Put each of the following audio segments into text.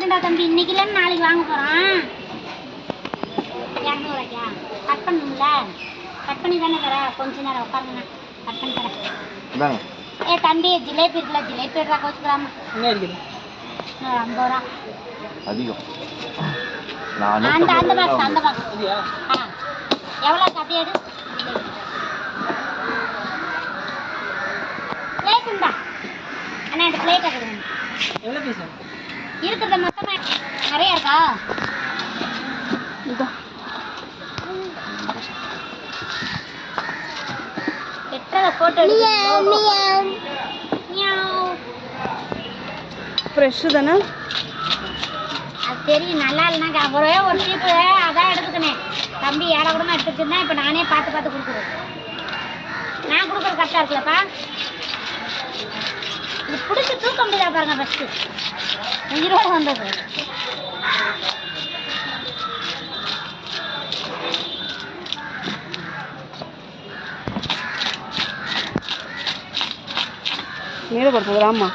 மாட்டேன்டா தம்பி, இன்னைக்கு இல்லைன்னு நாளைக்கு வாங்க போகிறோம். 200 ரூபாய்க்கா? கட் பண்ணணும்ல, கட் பண்ணி தானே தர. கொஞ்ச நேரம் உட்காருங்கண்ணா, கட் பண்ணி தரேன். ஏ தம்பி, ஜிலேபி இருக்குல்ல, ஜிலேபி எடுறா, கோச்சுக்கலாமா? என்ன இருக்குது? 50 ரூபா அதிகம். அந்த பாக்ஸ், அந்த பாக்ஸ் எவ்வளோ கட்டி எடு. பிளேட் உண்டா அண்ணா? இந்த பிளேட் இருக்குது. எவ்வளோ பீஸ் இருக்கிறத மொத்தமாக நிறையா இருக்கா? இதோ எட்டரை போட்டோ ஃப்ரெஷ்ஷு தானே? அது தெரியும், நல்லா இல்லைனாக்கா ஒரே ஒரு சீப்பு அதான் எடுத்துக்கினேன். தம்பி ஏடா கூடமா எடுத்துச்சுன்னா இப்போ நானே பார்த்து பார்த்து கொடுக்குறேன். நான் கொடுக்குறது கரெக்டாக இருக்குல்லப்பா? இது பிடிச்சி தூக்க முடியாதா பாருங்க. ஃபஸ்ட்டு உயிரோடு வந்தது. మీద పడుతుంది అమ్మ.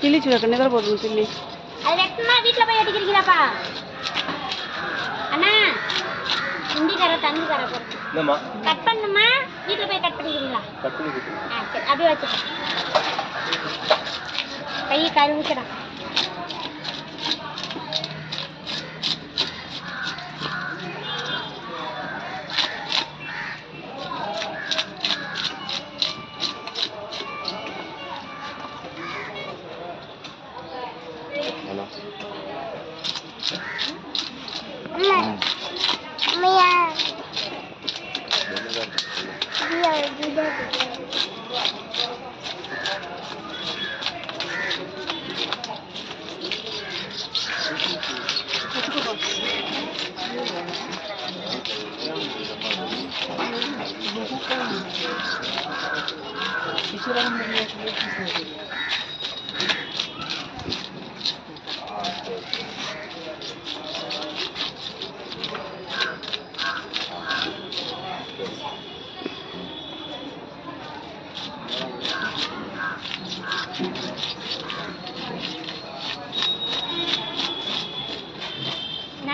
పిల్లి చూడక నిద్రపోతుంది పిల్లి. అది వెట్టమా వీట్లో పోయి అడిగిరిగిరాపా అన్నా. இண்டிகார தண்ணி கார போட்டு என்னம்மா கட் பண்ணுமா? வீட்ல போய் கட் பண்ணிக்கிறீங்களா? கட் பண்ணிக்கிறேன். சரி, அப்படியே வச்சு கை கழுவிக்கடா.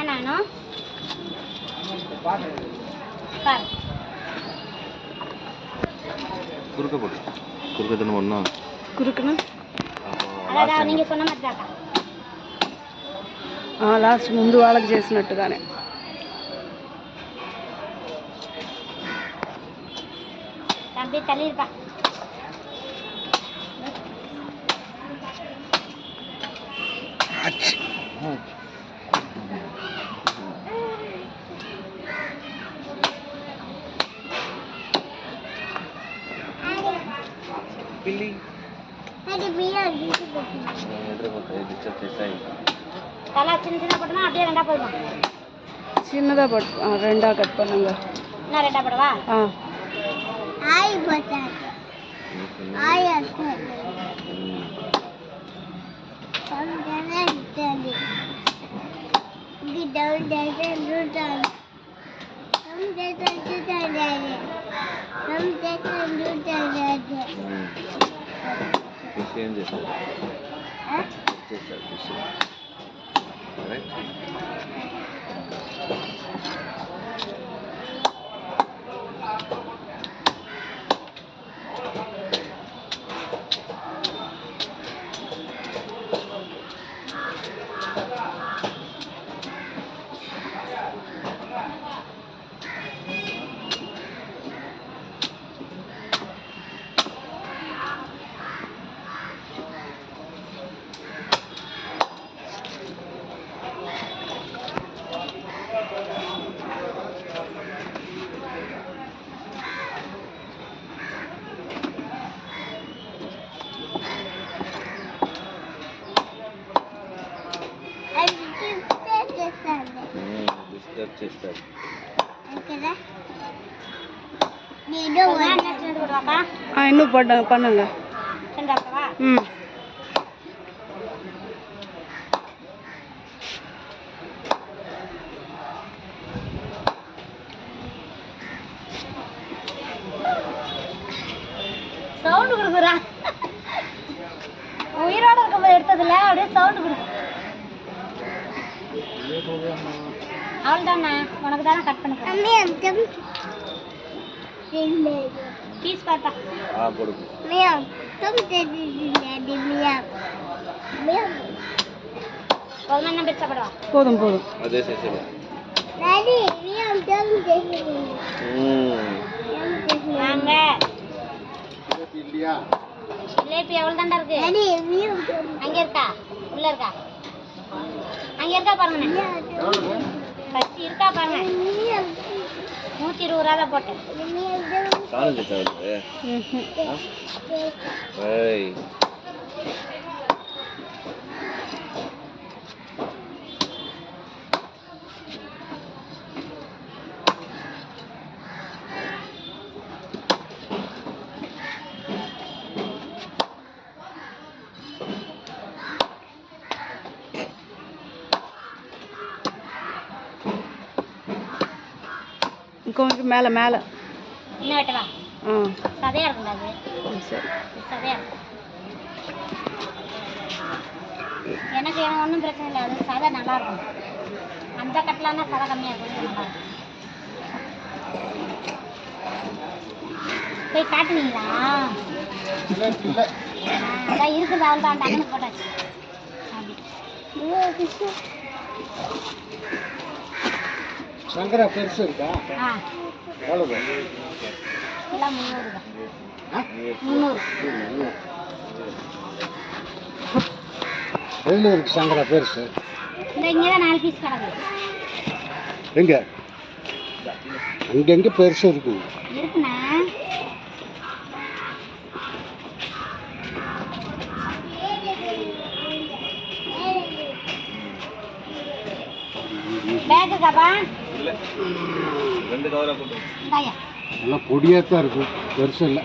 நானும் குறுக்க போடு. குறுக்க தானே ஒன்றும் குறுக்குன்னு అలా நீங்க சொன்ன மாதிரி தான். లాస్ట్ ముందు వాళ్ళకి చేసినట్టుగానే. தம்பி தள்ளிருப்பா. పిల్లి అది బియర్ தலை சின்ன சின்ன போட்டோம்னா அப்படியே ரெண்டா போடுமா? சின்னதாக போட்டு ரெண்டா கட் பண்ணுங்க. என்ன ரெண்டா போடவா? ஆய் போட்டா ஆய் அத்தை சம்டனா இட்டலி கிடவுன் டேன் ரூட்டான் சம்டனா ரூட்டான் சம்டனா ரூட்டான் விஷயம் చేశారు. చేస్తారు. இன்னும் பண்ணுங்க. சவுண்ட் கொடுக்குறா. உயிரோட இருக்கும்போது எடுத்து இருக்குதுல்ல அப்படியே சவுண்டு கொடுக்கும். அவ்வளோதாண்ணா, உனக்கு தானே கட் பண்ணிக்கிறேன். பீஸ் பார்த்தா போதும், என்ன சாப்பிடுவா? போதும் போதும். வாங்க. ஜிலேபி எவ்வளோ தாண்டா இருக்கு? அங்கே இருக்கா? உள்ள இருக்கா? அங்கே இருக்கா பாருங்க. ஃபஸ்ட் இருக்கா பாருங்க. 120 ரூபா தான் போட்டேன். கொஞ்சம் மேலே மேலே இன்னும் வெட்டவா? சதையா இருக்கும்டா அது. சரி, சதையா இருக்கும். எனக்கு ஒன்றும் பிரச்சனை இல்லை, அது சதை நல்லா இருக்கும். அந்த கட்டலான்னா சதை கம்மியாக இருக்கும், நல்லா இருக்கும். போய் காட்டுவீங்களா? அதான் இருக்குது, அவள் தான் டக்குனு போட்டாச்சு. சங்கரா பெருசு இருக்கா? எவ்வளவு? எல்லாம் 300 தான். 300. எவ்வளோ இருக்கு சங்கரா பெருசு? இந்த இங்கே தான் 4 பீஸ் கிடக்குது. எங்க? அங்கங்க பெருசு இருக்கு. இருக்குண்ணா. பேக் இருக்காப்பா? நல்லா பொடியாக தான் இருக்கு, பெருசு இல்லை.